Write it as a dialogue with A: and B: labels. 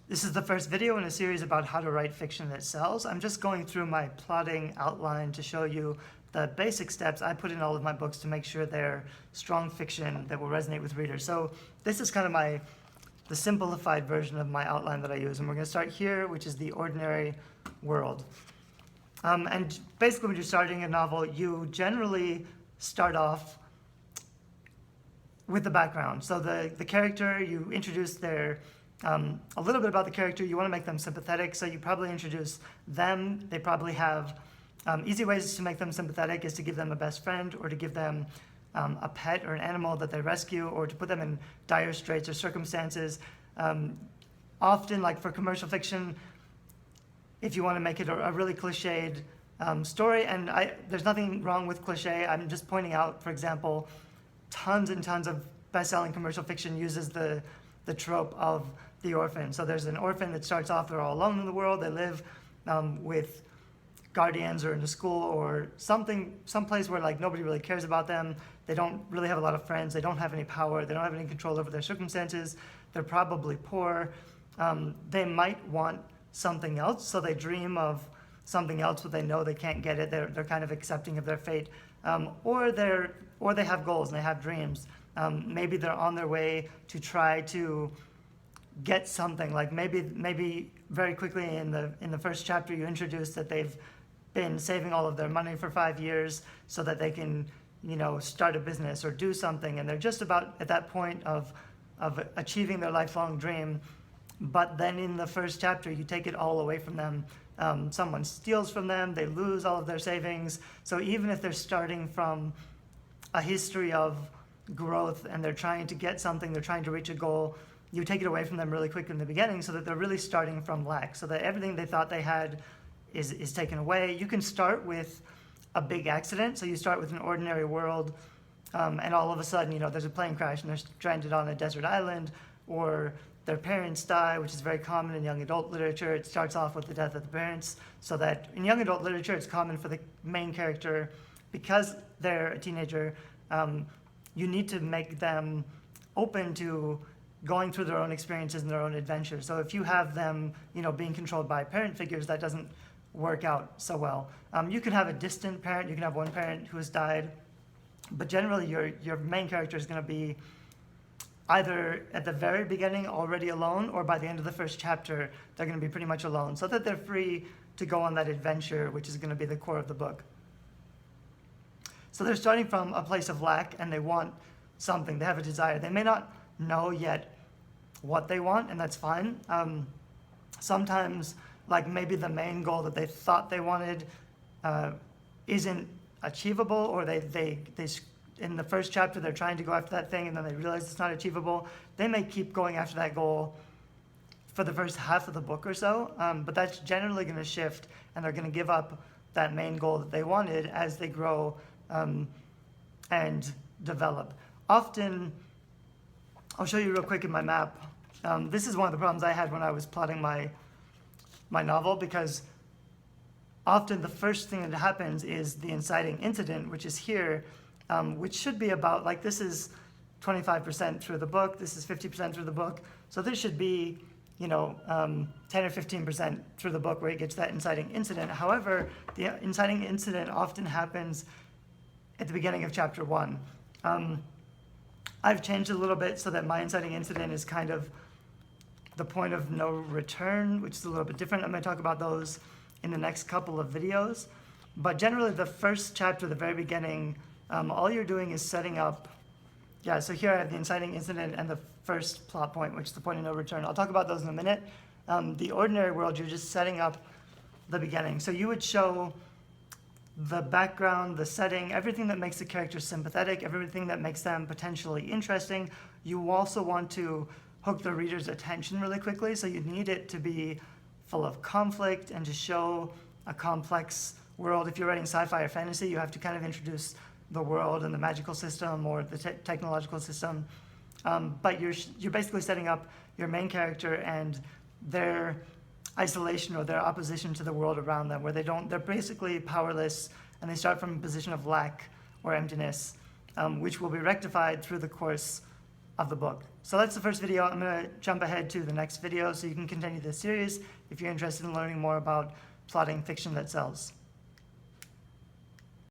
A: This is the first video in a series about how to write fiction that sells. I'm just going through my plotting outline to show you the basic steps I put in all of my books to make sure they're strong fiction that will resonate with readers. So this is kind of the simplified version of my outline that I use. And we're going to start here, which is the ordinary world. And basically when you're starting a novel, you generally start off with the background. So the character, you introduce a little bit about the character. You want to make them sympathetic, so you probably introduce them. They probably have easy ways to make them sympathetic is to give them a best friend, or to give them a pet or an animal that they rescue, or to put them in dire straits or circumstances. Often, like for commercial fiction, if you want to make it a really cliched story, and there's nothing wrong with cliche, I'm just pointing out, for example, tons and tons of best-selling commercial fiction uses the trope of the orphan. So there's an orphan that starts off, they're all alone in the world, they live with guardians or in a school or someplace where like nobody really cares about them. They don't really have a lot of friends, they don't have any power, they don't have any control over their circumstances, they're probably poor. They might want something else, so they dream of something else, but they know they can't get it. They're kind of accepting of their fate, or they have goals and they have dreams. Maybe they're on their way to try to get something. Like maybe very quickly in the first chapter you introduce that they've been saving all of their money for 5 years so that they can, start a business or do something, and they're just about at that point of achieving their lifelong dream. But then in the first chapter you take it all away from them. Someone steals from them, they lose all of their savings. So even if they're starting from a history of growth and they're trying to get something, they're trying to reach a goal, you take it away from them really quick in the beginning so that they're really starting from lack, so that everything they thought they had is taken away. You can start with a big accident, so you start with an ordinary world, and all of a sudden, there's a plane crash and they're stranded on a desert island, or their parents die, which is very common in young adult literature. It starts off with the death of the parents, so that in young adult literature, it's common for the main character, because they're a teenager, you need to make them open to going through their own experiences and their own adventures. So if you have them, being controlled by parent figures, that doesn't work out so well. You can have a distant parent, you can have one parent who has died, but generally your main character is going to be either at the very beginning already alone, or by the end of the first chapter, they're going to be pretty much alone, so that they're free to go on that adventure, which is going to be the core of the book. So they're starting from a place of lack, and they want something, they have a desire. They may not know yet what they want, and that's fine. Sometimes, like maybe the main goal that they thought they wanted isn't achievable, or they in the first chapter they're trying to go after that thing and then they realize it's not achievable. They may keep going after that goal for the first half of the book or so, but that's generally going to shift, and they're going to give up that main goal that they wanted as they grow and develop. Often, I'll show you real quick in my map. This is one of the problems I had when I was plotting my novel, because often the first thing that happens is the inciting incident, which is here, which should be about, like, this is 25% through the book, this is 50% through the book, so this should be 10 or 15% through the book where it gets that inciting incident. However, the inciting incident often happens at the beginning of chapter 1. I've changed it a little bit so that my inciting incident is kind of the point of no return, which is a little bit different. I'm going to talk about those in the next couple of videos. But generally, the first chapter, the very beginning, all you're doing is setting up. Yeah, so here I have the inciting incident and the first plot point, which is the point of no return. I'll talk about those in a minute. The ordinary world, you're just setting up the beginning. So you would show the background, the setting, everything that makes the characters sympathetic, everything that makes them potentially interesting. You also want to hook the reader's attention really quickly, so you need it to be full of conflict and to show a complex world. If you're writing sci-fi or fantasy, you have to kind of introduce the world and the magical system or the technological system. But you're basically setting up your main character and their isolation or their opposition to the world around them, where they're basically powerless, and they start from a position of lack or emptiness, which will be rectified through the course of the book. So that's the first video. I'm going to jump ahead to the next video so you can continue this series if you're interested in learning more about plotting fiction that sells.